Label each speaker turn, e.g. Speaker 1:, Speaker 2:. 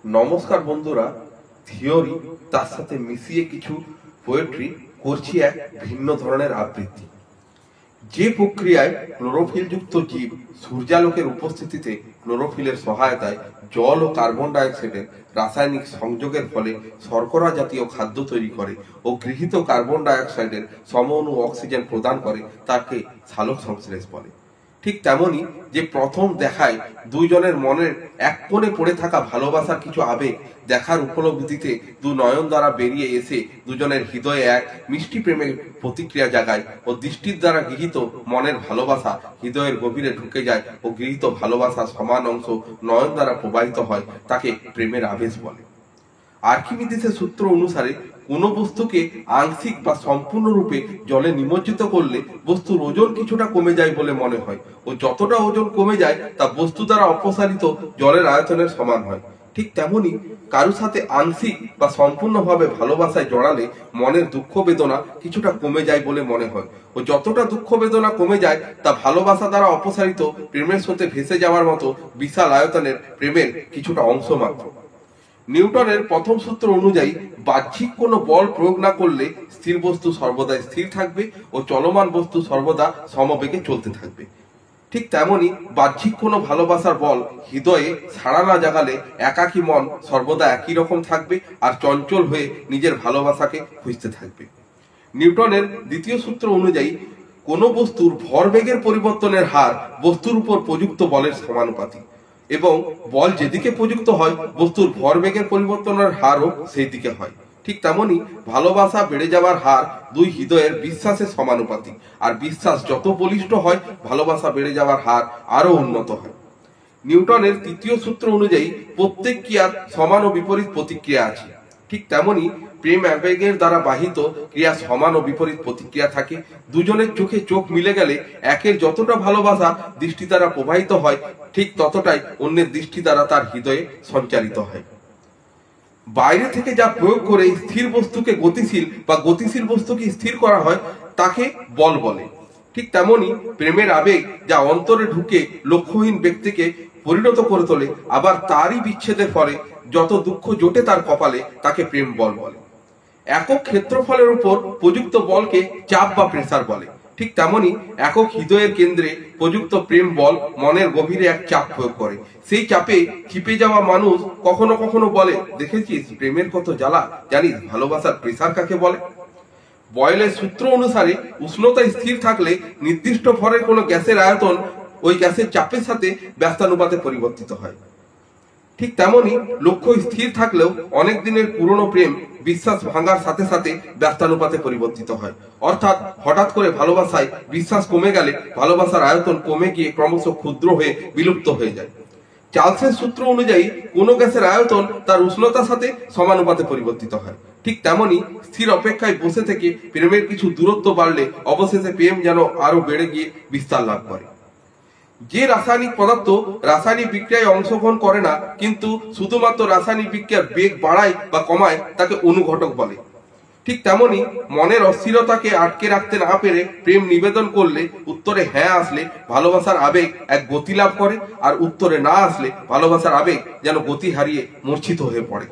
Speaker 1: নমস্কার বন্ধুরা, থিওরি তার সাথে মিশিয়ে কিছু পোয়েট্রি করছি এক ভিন্ন ধরনের আবৃত্তি। যে প্রক্রিয়ায় ক্লোরোফিলযুক্ত জীব সূর্যালোকের উপস্থিতিতে ক্লোরোফিলের সহায়তায় জল ও কার্বন ডাইঅক্সাইডের রাসায়নিক সংযোগের ফলে শর্করা জাতীয় খাদ্য তৈরি করে ও গৃহীত কার্বন ডাইঅক্সাইডের সমঅণু অক্সিজেন প্রদান করে, তাকে সালোক সংশ্লেষ বলে। ঠিক তেমনি যে প্রথম দেখায় দুইজনের মনের এক কোণে পড়ে থাকা ভালোবাসার কিছু আবেগ দেখার উপলব্ধিতে দু নয়ন দ্বারা বেরিয়ে এসে দুজনের হৃদয়ে এক মিষ্টি প্রেমের প্রতিক্রিয়া জাগায় ও দৃষ্টির দ্বারা গৃহীত মনের ভালোবাসা হৃদয়ের গভীরে ঢুকে যায় ও গৃহীত ভালোবাসা সমান অংশ নয়ন দ্বারা প্রবাহিত হয়, তাকে প্রেমের আবেশ বলে। আর্কিমিডিসের সূত্র অনুসারে কোনো বস্তুকে আংশিক বা সম্পূর্ণরূপে জলে নিমজ্জিত করলে বস্তুর ওজন কিছুটা কমে যায় বলে মনে হয় ও যতটা ওজন কমে যায় তা বস্তু দ্বারা অপসারিত জলের আয়তনের সমান হয়। ঠিক তেমনি কারোর সাথে আংশিক বা সম্পূর্ণভাবে ভালোবাসায় জড়ালে মনের দুঃখ বেদনা কিছুটা কমে যায় বলে মনে হয় ও যতটা দুঃখ বেদনা কমে যায় তা ভালোবাসা দ্বারা অপসারিত প্রেমের স্রোতে ভেসে যাওয়ার মতো বিশাল আয়তনের প্রেমের কিছুটা অংশ মাত্র। নিউটনের প্রথম সূত্র অনুযায়ী বাহ্যিক কোনো বল প্রয়োগ না করলে স্থির বস্তু সর্বদা স্থির থাকবে ও চলমান বস্তু সর্বদা সমবেগে চলতে থাকবে। ঠিক তেমনি বাহ্যিক কোনো ভালোবাসার বল হৃদয়ে সাড়া না জাগালে একাকী মন সর্বদা একই রকম থাকবে আর চঞ্চল হয়ে নিজের ভালোবাসাকে খুঁজতে থাকবে। নিউটনের দ্বিতীয় সূত্র অনুযায়ী কোনো বস্তুর ভরবেগের পরিবর্তনের হার বস্তুর উপর প্রযুক্ত বলের সমানুপাতিক এবং বল যেদিকে প্রযুক্ত হয় বস্তুর ভরবেগের পরিবর্তনের হারও সেই দিকে হয়। ঠিক তেমনি ভালোবাসা বেড়ে যাওয়ার হার দুই হৃদয়ের বিশ্বাসের সমানুপাতিক, আর বিশ্বাস যত বলিষ্ঠ হয় ভালোবাসা বেড়ে যাওয়ার হার আরো উন্নত হয়। নিউটনের তৃতীয় সূত্র অনুযায়ী প্রত্যেক ক্রিয়ার সমান ও বিপরীত প্রতিক্রিয়া আছে। ঠিক তেমনি প্রেম আবেগের দ্বারা বাহিত ক্রিয়া সমান ও বিপরীত প্রতিক্রিয়া থাকে। দুজনের চোখে চোখ মিলে গেলে একের যতটা ভালোবাসা দৃষ্টি দ্বারা প্রবাহিত হয় ঠিক ততটাই অন্যের দৃষ্টি দ্বারা তার হৃদয়ে সঞ্চারিত হয়। বাইরে থেকে যা প্রয়োগ করে স্থির বস্তুকে গতিশীল বা গতিশীল বস্তুকে স্থির করা হয় তাকে বল বলে। ঠিক তেমনি প্রেমের আবেগ যা অন্তরে ঢুকে লক্ষ্যহীন ব্যক্তিকে পরিণত করে তোলে, আবার তারই বিচ্ছেদের ফলে যত দুঃখ জোটে তার কপালে, তাকে প্রেম বল বলে। একক ক্ষেত্রফলের উপর প্রযুক্ত বলকে চাপ বা প্রেসার বলে। ঠিক তেমনি একক হৃদয়ের কেন্দ্রে প্রযুক্ত প্রেম বল মনের গভীরে এক চাপ প্রয়োগ করে। সেই চাপে চিপে যাওয়া মানুষ কখনো কখনো বলে, দেখেছিস প্রেমের কত জ্বালা, জানিস ভালোবাসার প্রেসার কাকে বলে। বয়েলের সূত্র অনুসারে উষ্ণতা স্থির থাকলে নির্দিষ্ট ভরের কোনো গ্যাসের আয়তন ওই গ্যাসের চাপের সাথে ব্যস্তানুপাতে পরিবর্তিত হয়। ঠিক তেমনি লক্ষ্য স্থির থাকলেও অনেক দিনের পুরনো প্রেম বিশ্বাস ভাঙার সাথে সাথে ব্যস্তানুপাতে পরিবর্তিত হয়। অর্থাৎ হঠাৎ করে ভালোবাসায় বিশ্বাস কমে গেলে ভালোবাসার আয়তন কমে গিয়ে ক্রমশ ক্ষুদ্র হয়ে বিলুপ্ত হয়ে যায়। চার্লসের সূত্র অনুযায়ী কোনো গ্যাসের আয়তন তার উষ্ণতার সাথে সমানুপাতে পরিবর্তিত হয়। ঠিক তেমনি স্থির অপেক্ষায় বসে থেকে প্রেমের কিছু দূরত্ব বাড়লে অবশেষে প্রেম যেন আরো বেড়ে গিয়ে বিস্তার লাভ করে। যে রাসায়নিক পদার্থ রাসায়নিক বিক্রিয়ায় অংশগ্রহণ করে না কিন্তু শুধুমাত্র রাসায়নিক বিক্রিয়ার বেগ বাড়ায় বা কমায় তাকে অনুঘটক বলে। ঠিক তেমনি মনের অস্থিরতাকে আটকে রাখতে না পেরে প্রেম নিবেদন করলে উত্তরে হ্যাঁ আসলে ভালোবাসার আবেগ এক গতি লাভ করে, আর উত্তরে না আসলে ভালোবাসার আবেগ যেন গতি হারিয়ে মূর্ছিত হয়ে পড়ে।